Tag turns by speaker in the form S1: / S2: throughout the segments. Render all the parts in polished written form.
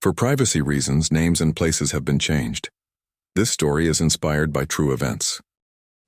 S1: For privacy reasons, names and places have been changed. This story is inspired by true events.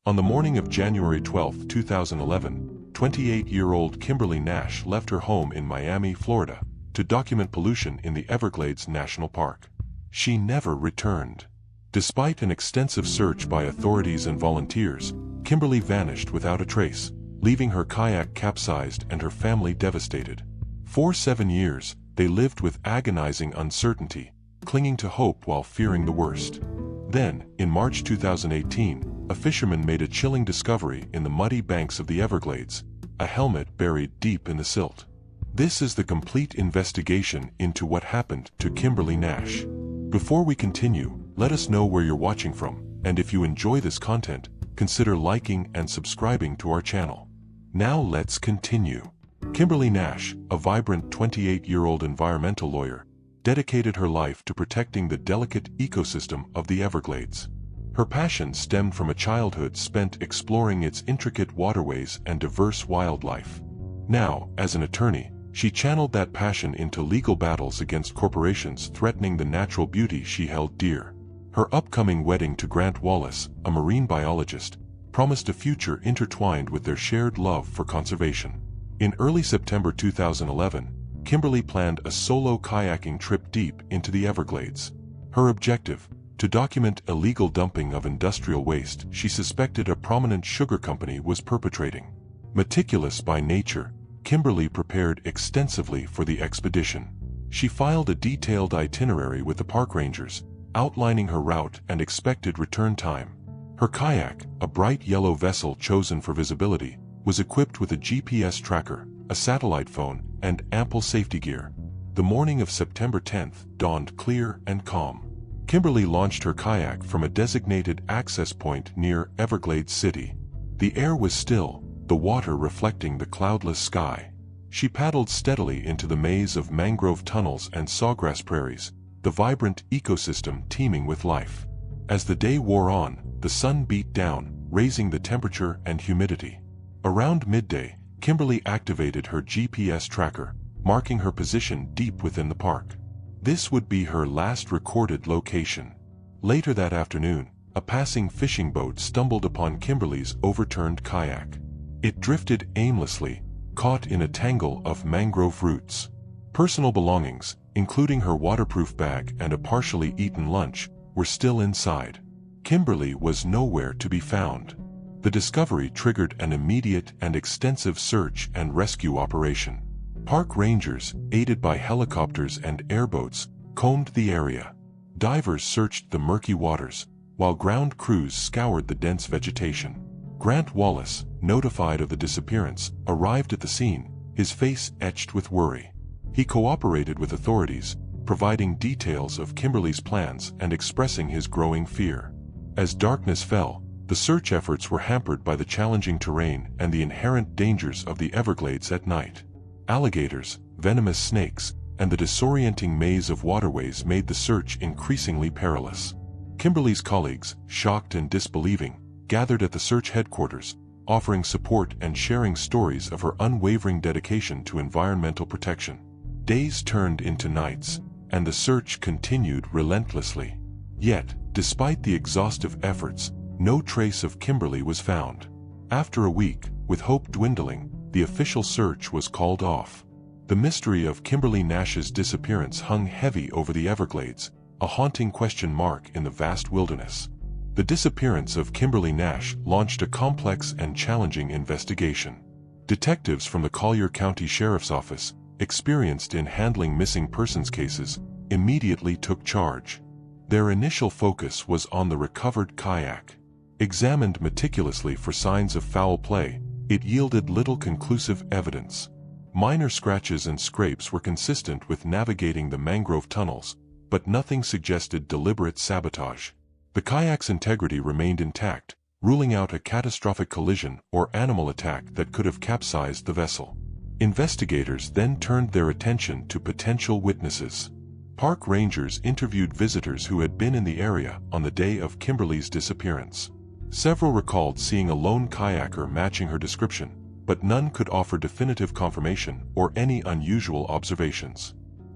S2: On the morning of January 12, 2011, 28-year-old Kimberly Nash left her home in Miami, Florida, to document pollution in the Everglades National Park. She never returned. Despite an extensive search by authorities and volunteers, Kimberly vanished without a trace, leaving her kayak capsized and her family devastated. For 7 years, they lived with agonizing uncertainty, clinging to hope while fearing the worst. Then, in March 2018, a fisherman made a chilling discovery in the muddy banks of the Everglades, a helmet buried deep in the silt. This is the complete investigation into what happened to Kimberly Nash. Before we continue, let us know where you're watching from, and if you enjoy this content, consider liking and subscribing to our channel. Now let's continue. Kimberly Nash, a vibrant 28-year-old environmental lawyer, dedicated her life to protecting the delicate ecosystem of the Everglades. Her passion stemmed from a childhood spent exploring its intricate waterways and diverse wildlife. Now, as an attorney, she channeled that passion into legal battles against corporations threatening the natural beauty she held dear. Her upcoming wedding to Grant Wallace, a marine biologist, promised a future intertwined with their shared love for conservation. In early September 2011, Kimberly planned a solo kayaking trip deep into the Everglades. Her objective: to document illegal dumping of industrial waste she suspected a prominent sugar company was perpetrating. Meticulous by nature, Kimberly prepared extensively for the expedition. She filed a detailed itinerary with the park rangers, outlining her route and expected return time. Her kayak, a bright yellow vessel chosen for visibility, was equipped with a GPS tracker, a satellite phone, and ample safety gear. The morning of September 10th dawned clear and calm. Kimberly launched her kayak from a designated access point near Everglades City. The air was still, the water reflecting the cloudless sky. She paddled steadily into the maze of mangrove tunnels and sawgrass prairies, the vibrant ecosystem teeming with life. As the day wore on, the sun beat down, raising the temperature and humidity. Around midday, Kimberly activated her GPS tracker, marking her position deep within the park. This would be her last recorded location. Later that afternoon, a passing fishing boat stumbled upon Kimberly's overturned kayak. It drifted aimlessly, caught in a tangle of mangrove roots. Personal belongings, including her waterproof bag and a partially eaten lunch, were still inside. Kimberly was nowhere to be found. The discovery triggered an immediate and extensive search and rescue operation. Park rangers, aided by helicopters and airboats, combed the area. Divers searched the murky waters, while ground crews scoured the dense vegetation. Grant Wallace, notified of the disappearance, arrived at the scene, his face etched with worry. He cooperated with authorities, providing details of Kimberly's plans and expressing his growing fear. As darkness fell, the search efforts were hampered by the challenging terrain and the inherent dangers of the Everglades at night. Alligators, venomous snakes, and the disorienting maze of waterways made the search increasingly perilous. Kimberly's colleagues, shocked and disbelieving, gathered at the search headquarters, offering support and sharing stories of her unwavering dedication to environmental protection. Days turned into nights, and the search continued relentlessly. Yet, despite the exhaustive efforts, no trace of Kimberly was found. After a week, with hope dwindling, the official search was called off. The mystery of Kimberly Nash's disappearance hung heavy over the Everglades, a haunting question mark in the vast wilderness. The disappearance of Kimberly Nash launched a complex and challenging investigation. Detectives from the Collier County Sheriff's Office, experienced in handling missing persons cases, immediately took charge. Their initial focus was on the recovered kayak. Examined meticulously for signs of foul play, it yielded little conclusive evidence. Minor scratches and scrapes were consistent with navigating the mangrove tunnels, but nothing suggested deliberate sabotage. The kayak's integrity remained intact, ruling out a catastrophic collision or animal attack that could have capsized the vessel. Investigators then turned their attention to potential witnesses. Park rangers interviewed visitors who had been in the area on the day of Kimberly's disappearance. Several recalled seeing a lone kayaker matching her description, but none could offer definitive confirmation or any unusual observations.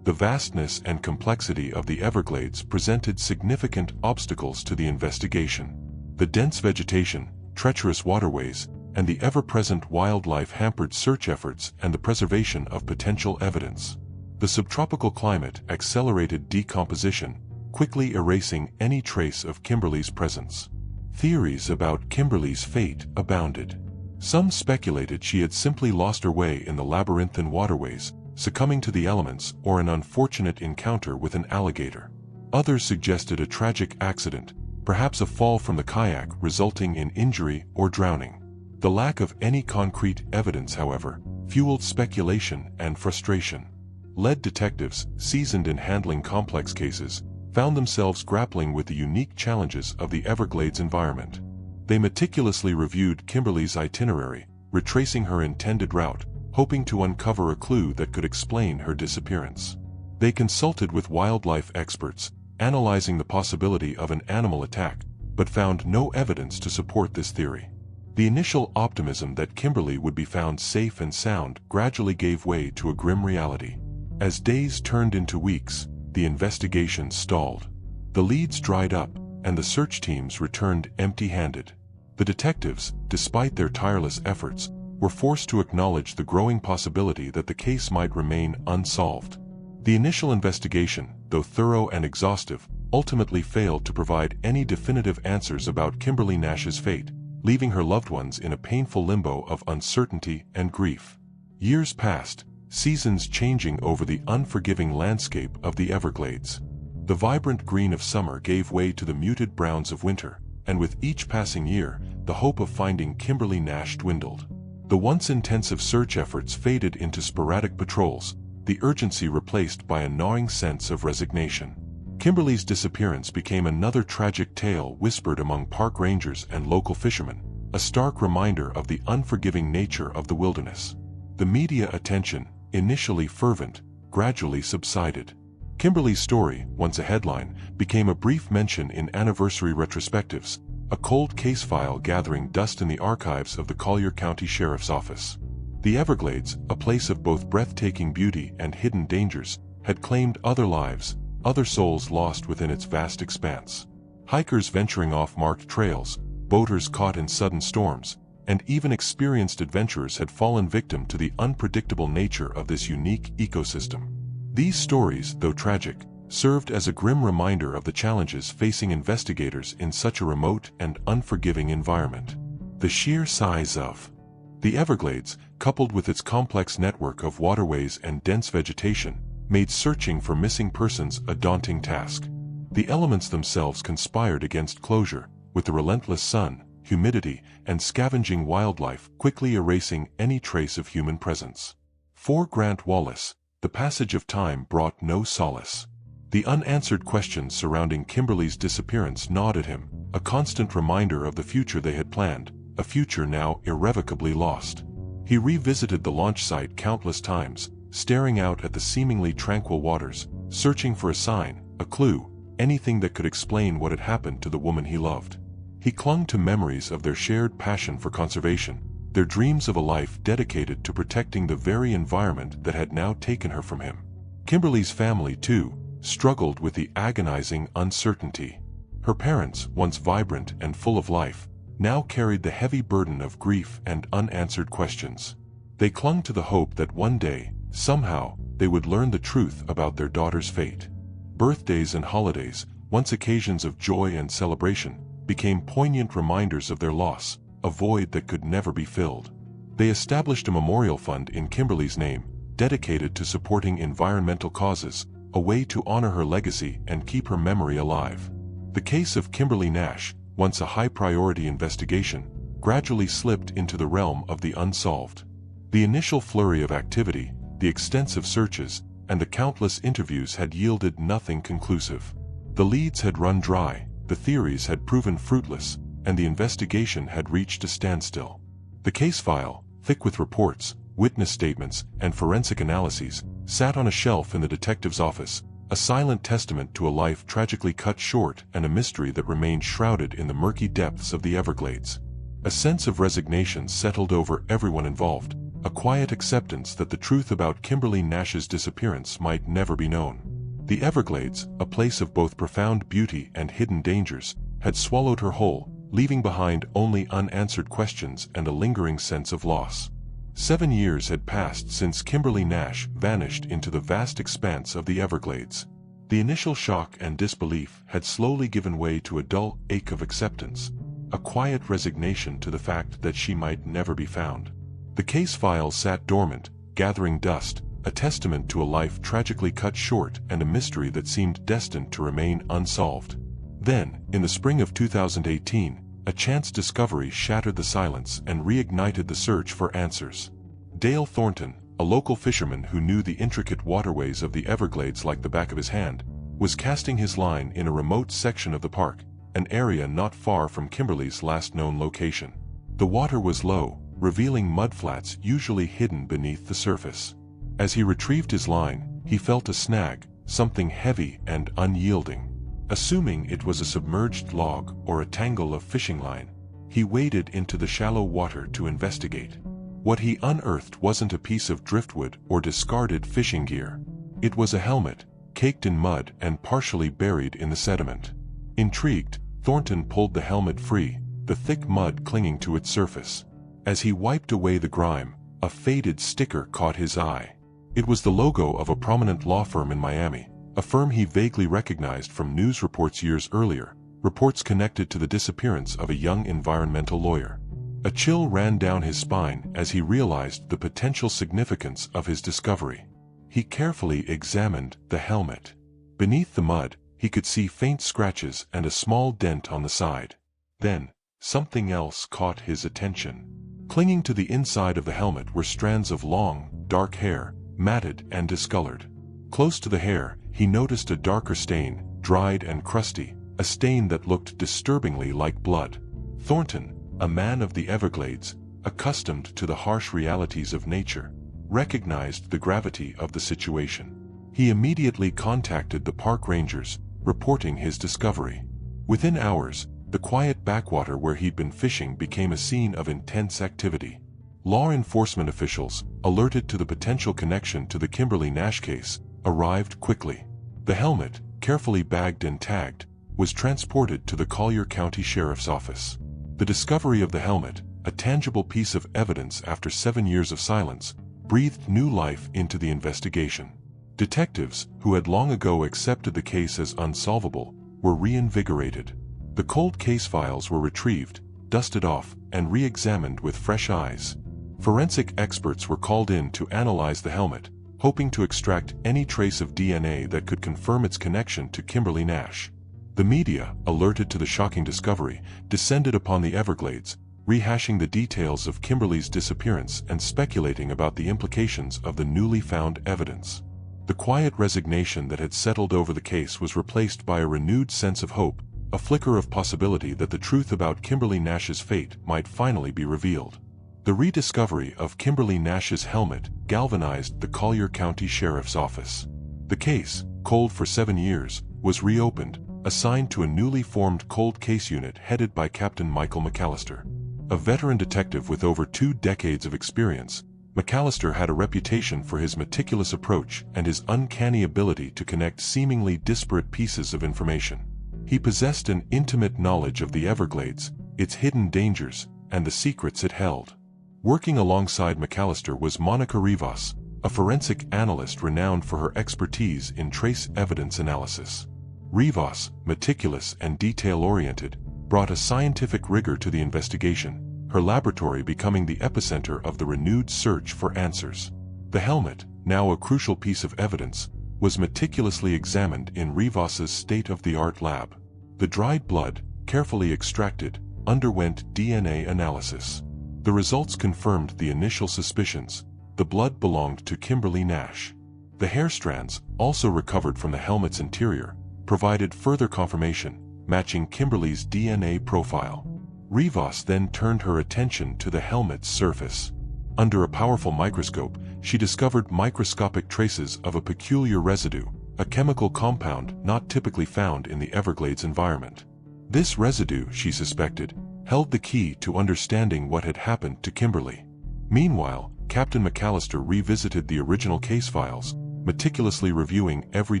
S2: The vastness and complexity of the Everglades presented significant obstacles to the investigation. The dense vegetation, treacherous waterways, and the ever-present wildlife hampered search efforts and the preservation of potential evidence. The subtropical climate accelerated decomposition, quickly erasing any trace of Kimberly's presence. Theories about Kimberly's fate abounded. Some speculated she had simply lost her way in the labyrinthine waterways, succumbing to the elements or an unfortunate encounter with an alligator. Others suggested a tragic accident, perhaps a fall from the kayak resulting in injury or drowning. The lack of any concrete evidence, however, fueled speculation and frustration. Lead detectives, seasoned in handling complex cases, found themselves grappling with the unique challenges of the Everglades environment. They meticulously reviewed Kimberly's itinerary, retracing her intended route, hoping to uncover a clue that could explain her disappearance. They consulted with wildlife experts, analyzing the possibility of an animal attack, but found no evidence to support this theory. The initial optimism that Kimberly would be found safe and sound gradually gave way to a grim reality. As days turned into weeks, the investigation stalled. The leads dried up, and the search teams returned empty-handed. The detectives, despite their tireless efforts, were forced to acknowledge the growing possibility that the case might remain unsolved. The initial investigation, though thorough and exhaustive, ultimately failed to provide any definitive answers about Kimberly Nash's fate, leaving her loved ones in a painful limbo of uncertainty and grief. Years passed, seasons changing over the unforgiving landscape of the Everglades. The vibrant green of summer gave way to the muted browns of winter, and with each passing year, the hope of finding Kimberly Nash dwindled. The once intensive search efforts faded into sporadic patrols, the urgency replaced by a gnawing sense of resignation. Kimberly's disappearance became another tragic tale whispered among park rangers and local fishermen, a stark reminder of the unforgiving nature of the wilderness. The media attention, initially fervent, gradually subsided. Kimberly's story, once a headline, became a brief mention in anniversary retrospectives, a cold case file gathering dust in the archives of the Collier County Sheriff's Office. The Everglades, a place of both breathtaking beauty and hidden dangers, had claimed other lives, other souls lost within its vast expanse. Hikers venturing off marked trails, boaters caught in sudden storms, and even experienced adventurers had fallen victim to the unpredictable nature of this unique ecosystem. These stories, though tragic, served as a grim reminder of the challenges facing investigators in such a remote and unforgiving environment. The sheer size of the Everglades, coupled with its complex network of waterways and dense vegetation, made searching for missing persons a daunting task. The elements themselves conspired against closure, with the relentless sun, humidity, and scavenging wildlife quickly erasing any trace of human presence. For Grant Wallace, the passage of time brought no solace. The unanswered questions surrounding Kimberly's disappearance gnawed at him, a constant reminder of the future they had planned, a future now irrevocably lost. He revisited the launch site countless times, staring out at the seemingly tranquil waters, searching for a sign, a clue, anything that could explain what had happened to the woman he loved. He clung to memories of their shared passion for conservation, their dreams of a life dedicated to protecting the very environment that had now taken her from him. Kimberly's family, too, struggled with the agonizing uncertainty. Her parents, once vibrant and full of life, now carried the heavy burden of grief and unanswered questions. They clung to the hope that one day, somehow, they would learn the truth about their daughter's fate. Birthdays and holidays, once occasions of joy and celebration, became poignant reminders of their loss, a void that could never be filled. They established a memorial fund in Kimberly's name, dedicated to supporting environmental causes, a way to honor her legacy and keep her memory alive. The case of Kimberly Nash, once a high-priority investigation, gradually slipped into the realm of the unsolved. The initial flurry of activity, the extensive searches, and the countless interviews had yielded nothing conclusive. The leads had run dry, the theories had proven fruitless, and the investigation had reached a standstill. The case file, thick with reports, witness statements, and forensic analyses, sat on a shelf in the detective's office, a silent testament to a life tragically cut short and a mystery that remained shrouded in the murky depths of the Everglades. A sense of resignation settled over everyone involved, a quiet acceptance that the truth about Kimberly Nash's disappearance might never be known. The Everglades, a place of both profound beauty and hidden dangers, had swallowed her whole, leaving behind only unanswered questions and a lingering sense of loss. 7 years had passed since Kimberly Nash vanished into the vast expanse of the Everglades. The initial shock and disbelief had slowly given way to a dull ache of acceptance, a quiet resignation to the fact that she might never be found. The case file sat dormant, gathering dust, a testament to a life tragically cut short and a mystery that seemed destined to remain unsolved. Then, in the spring of 2018, a chance discovery shattered the silence and reignited the search for answers. Dale Thornton, a local fisherman who knew the intricate waterways of the Everglades like the back of his hand, was casting his line in a remote section of the park, an area not far from Kimberly's last known location. The water was low, revealing mudflats usually hidden beneath the surface. As he retrieved his line, he felt a snag, something heavy and unyielding. Assuming it was a submerged log or a tangle of fishing line, he waded into the shallow water to investigate. What he unearthed wasn't a piece of driftwood or discarded fishing gear. It was a helmet, caked in mud and partially buried in the sediment. Intrigued, Thornton pulled the helmet free, the thick mud clinging to its surface. As he wiped away the grime, a faded sticker caught his eye. It was the logo of a prominent law firm in Miami, a firm he vaguely recognized from news reports years earlier, reports connected to the disappearance of a young environmental lawyer. A chill ran down his spine as he realized the potential significance of his discovery. He carefully examined the helmet. Beneath the mud, he could see faint scratches and a small dent on the side. Then, something else caught his attention. Clinging to the inside of the helmet were strands of long, dark hair, matted and discolored. Close to the hair, he noticed a darker stain, dried and crusty, a stain that looked disturbingly like blood. Thornton, a man of the Everglades, accustomed to the harsh realities of nature, recognized the gravity of the situation. He immediately contacted the park rangers, reporting his discovery. Within hours, the quiet backwater where he'd been fishing became a scene of intense activity. Law enforcement officials, alerted to the potential connection to the Kimberly Nash case, arrived quickly. The helmet, carefully bagged and tagged, was transported to the Collier County Sheriff's Office. The discovery of the helmet, a tangible piece of evidence after 7 years of silence, breathed new life into the investigation. Detectives, who had long ago accepted the case as unsolvable, were reinvigorated. The cold case files were retrieved, dusted off, and re-examined with fresh eyes. Forensic experts were called in to analyze the helmet, hoping to extract any trace of DNA that could confirm its connection to Kimberly Nash. The media, alerted to the shocking discovery, descended upon the Everglades, rehashing the details of Kimberly's disappearance and speculating about the implications of the newly found evidence. The quiet resignation that had settled over the case was replaced by a renewed sense of hope, a flicker of possibility that the truth about Kimberly Nash's fate might finally be revealed. The rediscovery of Kimberly Nash's helmet galvanized the Collier County Sheriff's Office. The case, cold for 7 years, was reopened, assigned to a newly formed cold case unit headed by Captain Michael McAllister. A veteran detective with over 2 decades of experience, McAllister had a reputation for his meticulous approach and his uncanny ability to connect seemingly disparate pieces of information. He possessed an intimate knowledge of the Everglades, its hidden dangers, and the secrets it held. Working alongside McAllister was Monica Rivas, a forensic analyst renowned for her expertise in trace evidence analysis. Rivas, meticulous and detail-oriented, brought a scientific rigor to the investigation, her laboratory becoming the epicenter of the renewed search for answers. The helmet, now a crucial piece of evidence, was meticulously examined in Rivas's state-of-the-art lab. The dried blood, carefully extracted, underwent DNA analysis. The results confirmed the initial suspicions. The blood belonged to Kimberly Nash. The hair strands, also recovered from the helmet's interior, provided further confirmation, matching Kimberly's DNA profile. Rivas then turned her attention to the helmet's surface. Under a powerful microscope, she discovered microscopic traces of a peculiar residue, a chemical compound not typically found in the Everglades environment. This residue, she suspected, held the key to understanding what had happened to Kimberly. Meanwhile, Captain McAllister revisited the original case files, meticulously reviewing every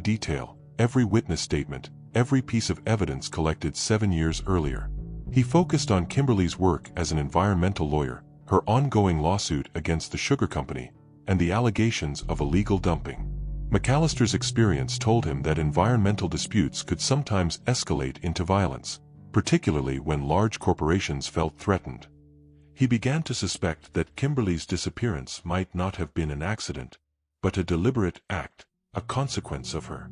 S2: detail, every witness statement, every piece of evidence collected 7 years earlier. He focused on Kimberly's work as an environmental lawyer, her ongoing lawsuit against the sugar company, and the allegations of illegal dumping. McAllister's experience told him that environmental disputes could sometimes escalate into violence, particularly when large corporations felt threatened. He began to suspect that Kimberly's disappearance might not have been an accident, but a deliberate act, a consequence of her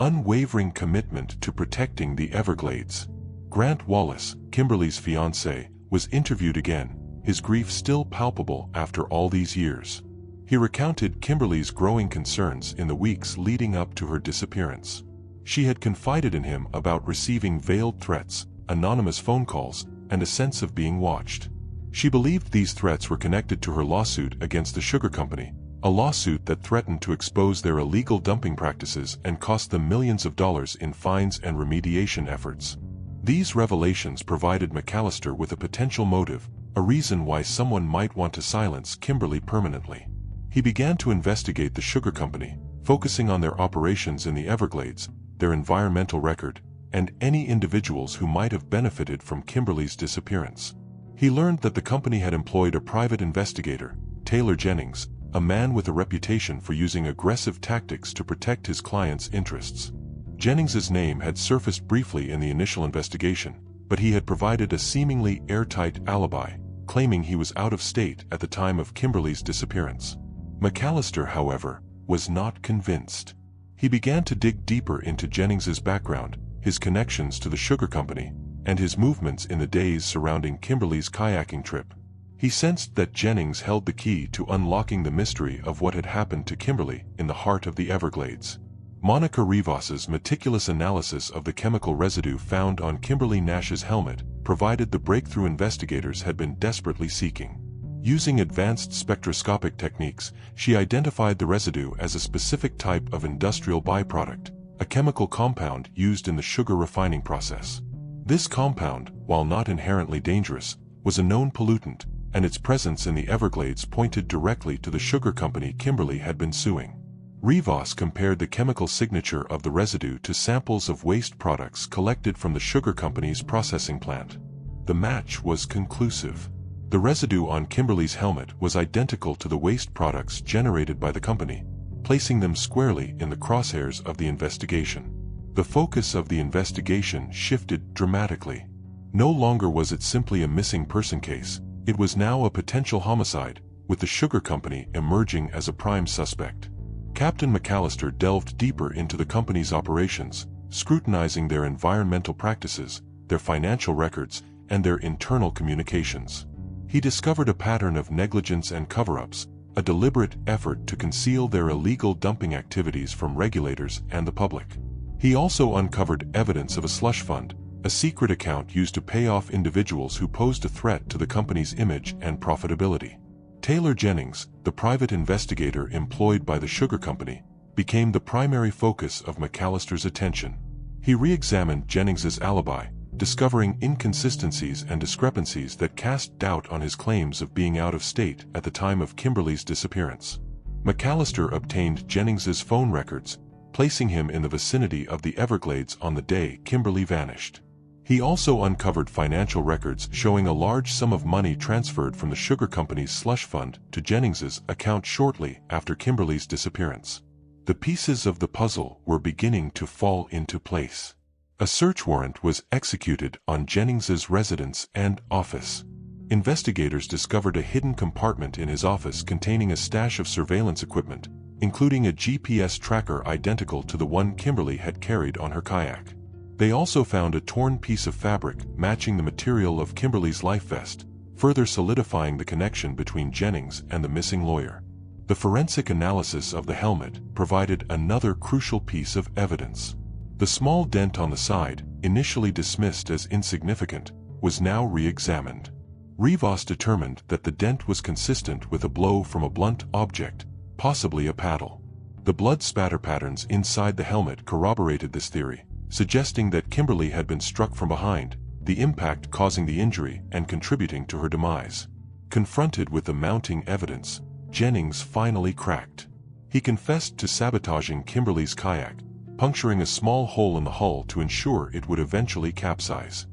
S2: unwavering commitment to protecting the Everglades. Grant Wallace, Kimberly's fiancé, was interviewed again, his grief still palpable after all these years. He recounted Kimberly's growing concerns in the weeks leading up to her disappearance. She had confided in him about receiving veiled threats, anonymous phone calls, and a sense of being watched. She believed these threats were connected to her lawsuit against the sugar company, a lawsuit that threatened to expose their illegal dumping practices and cost them millions of dollars in fines and remediation efforts. These revelations provided McAllister with a potential motive, a reason why someone might want to silence Kimberly permanently. He began to investigate the sugar company, focusing on their operations in the Everglades, their environmental record, and any individuals who might have benefited from Kimberly's disappearance. He learned that the company had employed a private investigator, Taylor Jennings, a man with a reputation for using aggressive tactics to protect his clients' interests. Jennings's name had surfaced briefly in the initial investigation, but he had provided a seemingly airtight alibi, claiming he was out of state at the time of Kimberly's disappearance. McAllister, however, was not convinced. He began to dig deeper into Jennings's background, his connections to the sugar company, and his movements in the days surrounding Kimberly's kayaking trip. He sensed that Jennings held the key to unlocking the mystery of what had happened to Kimberly in the heart of the Everglades. Monica Rivas's meticulous analysis of the chemical residue found on Kimberly Nash's helmet provided the breakthrough investigators had been desperately seeking. Using advanced spectroscopic techniques, she identified the residue as a specific type of industrial byproduct, a chemical compound used in the sugar refining process. This compound, while not inherently dangerous, was a known pollutant, and its presence in the Everglades pointed directly to the sugar company Kimberly had been suing. Rivas compared the chemical signature of the residue to samples of waste products collected from the sugar company's processing plant. The match was conclusive. The residue on Kimberly's helmet was identical to the waste products generated by the company, placing them squarely in the crosshairs of the investigation. The focus of the investigation shifted dramatically. No longer was it simply a missing person case, it was now a potential homicide, with the sugar company emerging as a prime suspect. Captain McAllister delved deeper into the company's operations, scrutinizing their environmental practices, their financial records, and their internal communications. He discovered a pattern of negligence and cover-ups, a deliberate effort to conceal their illegal dumping activities from regulators and the public. He also uncovered evidence of a slush fund, a secret account used to pay off individuals who posed a threat to the company's image and profitability. Taylor Jennings, the private investigator employed by the sugar company, became the primary focus of McAllister's attention. He re-examined Jennings's alibi, discovering inconsistencies and discrepancies that cast doubt on his claims of being out of state at the time of Kimberly's disappearance. McAllister obtained Jennings's phone records, placing him in the vicinity of the Everglades on the day Kimberly vanished. He also uncovered financial records showing a large sum of money transferred from the sugar company's slush fund to Jennings's account shortly after Kimberly's disappearance. The pieces of the puzzle were beginning to fall into place. A search warrant was executed on Jennings's residence and office. Investigators discovered a hidden compartment in his office containing a stash of surveillance equipment, including a GPS tracker identical to the one Kimberly had carried on her kayak. They also found a torn piece of fabric matching the material of Kimberly's life vest, further solidifying the connection between Jennings and the missing lawyer. The forensic analysis of the helmet provided another crucial piece of evidence. The small dent on the side, initially dismissed as insignificant, was now re-examined. Rivas determined that the dent was consistent with a blow from a blunt object, possibly a paddle. The blood spatter patterns inside the helmet corroborated this theory, suggesting that Kimberly had been struck from behind, the impact causing the injury and contributing to her demise. Confronted with the mounting evidence, Jennings finally cracked. He confessed to sabotaging Kimberly's kayak, puncturing a small hole in the hull to ensure it would eventually capsize.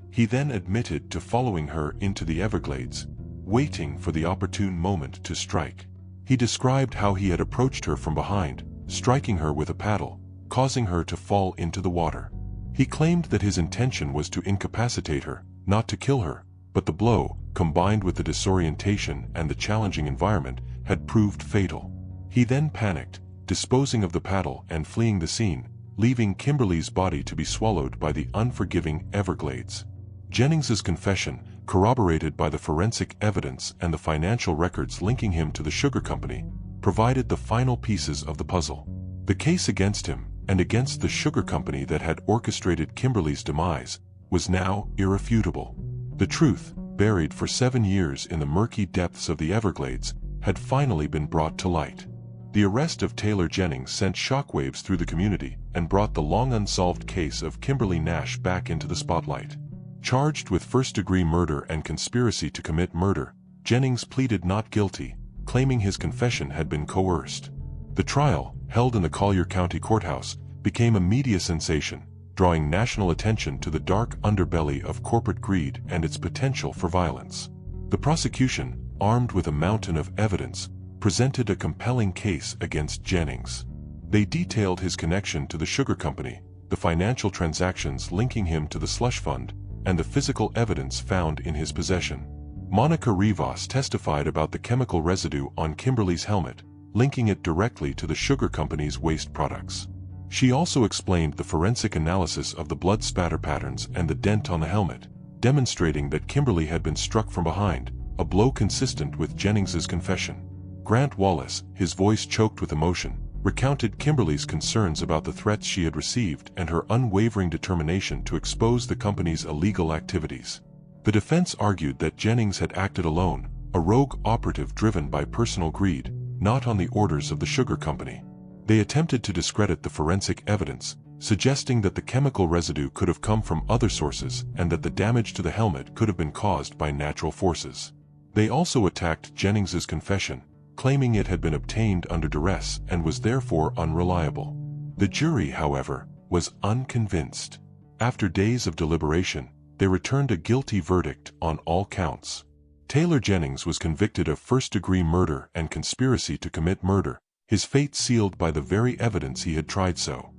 S2: He then admitted to following her into the Everglades, waiting for the opportune moment to strike. He described how he had approached her from behind, striking her with a paddle, causing her to fall into the water. He claimed that his intention was to incapacitate her, not to kill her, but the blow, combined with the disorientation and the challenging environment, had proved fatal. He then panicked, disposing of the paddle and fleeing the scene, leaving Kimberly's body to be swallowed by the unforgiving Everglades. Jennings's confession, corroborated by the forensic evidence and the financial records linking him to the sugar company, provided the final pieces of the puzzle. The case against him, and against the sugar company that had orchestrated Kimberly's demise, was now irrefutable. The truth, buried for 7 years in the murky depths of the Everglades, had finally been brought to light. The arrest of Taylor Jennings sent shockwaves through the community and brought the long-unsolved case of Kimberly Nash back into the spotlight. Charged with first-degree murder and conspiracy to commit murder, Jennings pleaded not guilty, claiming his confession had been coerced. The trial, held in the Collier County Courthouse, became a media sensation, drawing national attention to the dark underbelly of corporate greed and its potential for violence. The prosecution, armed with a mountain of evidence, presented a compelling case against Jennings. They detailed his connection to the sugar company, the financial transactions linking him to the slush fund, and the physical evidence found in his possession. Monica Rivas testified about the chemical residue on Kimberly's helmet, linking it directly to the sugar company's waste products. She also explained the forensic analysis of the blood spatter patterns and the dent on the helmet, demonstrating that Kimberly had been struck from behind, a blow consistent with Jennings's confession. Grant Wallace, his voice choked with emotion, recounted Kimberly's concerns about the threats she had received and her unwavering determination to expose the company's illegal activities. The defense argued that Jennings had acted alone, a rogue operative driven by personal greed, not on the orders of the sugar company. They attempted to discredit the forensic evidence, suggesting that the chemical residue could have come from other sources and that the damage to the helmet could have been caused by natural forces. They also attacked Jennings's confession, claiming it had been obtained under duress and was therefore unreliable. The jury, however, was unconvinced. After days of deliberation, they returned a guilty verdict on all counts. Taylor Jennings was convicted of first-degree murder and conspiracy to commit murder, his fate sealed by the very evidence he had tried so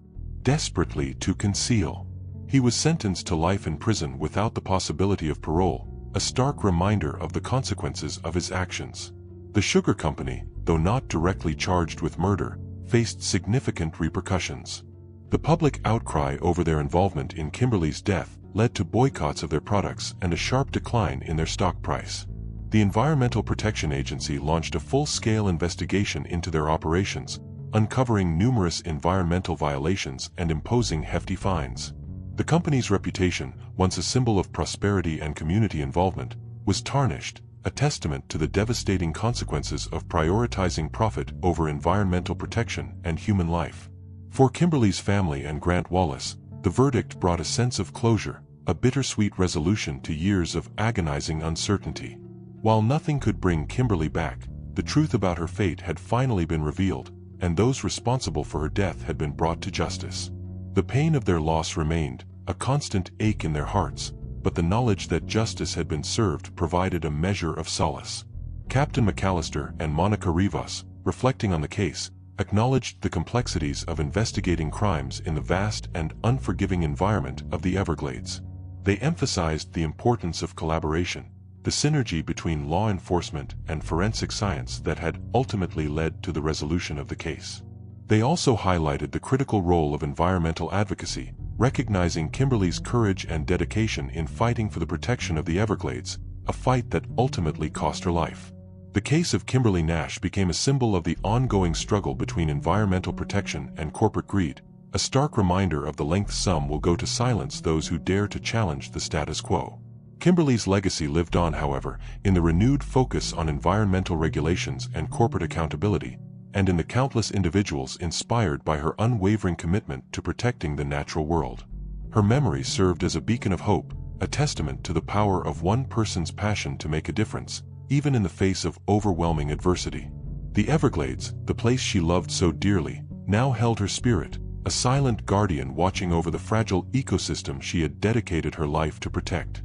S2: desperately to conceal. He was sentenced to life in prison without the possibility of parole, a stark reminder of the consequences of his actions. The sugar company, though not directly charged with murder, faced significant repercussions. The public outcry over their involvement in Kimberly's death led to boycotts of their products and a sharp decline in their stock price. The Environmental Protection Agency launched a full-scale investigation into their operations, uncovering numerous environmental violations and imposing hefty fines. The company's reputation, once a symbol of prosperity and community involvement, was tarnished, a testament to the devastating consequences of prioritizing profit over environmental protection and human life. For Kimberly's family and Grant Wallace, the verdict brought a sense of closure, a bittersweet resolution to years of agonizing uncertainty. While nothing could bring Kimberly back, the truth about her fate had finally been revealed, and those responsible for her death had been brought to justice. The pain of their loss remained, a constant ache in their hearts, but the knowledge that justice had been served provided a measure of solace. Captain McAllister and Monica Rivas, reflecting on the case, acknowledged the complexities of investigating crimes in the vast and unforgiving environment of the Everglades. They emphasized the importance of collaboration, the synergy between law enforcement and forensic science that had ultimately led to the resolution of the case. They also highlighted the critical role of environmental advocacy, recognizing Kimberly's courage and dedication in fighting for the protection of the Everglades, a fight that ultimately cost her life. The case of Kimberly Nash became a symbol of the ongoing struggle between environmental protection and corporate greed, a stark reminder of the lengths some will go to silence those who dare to challenge the status quo. Kimberly's legacy lived on, however, in the renewed focus on environmental regulations and corporate accountability, and in the countless individuals inspired by her unwavering commitment to protecting the natural world. Her memory served as a beacon of hope, a testament to the power of one person's passion to make a difference, even in the face of overwhelming adversity. The Everglades, the place she loved so dearly, now held her spirit, a silent guardian watching over the fragile ecosystem she had dedicated her life to protect.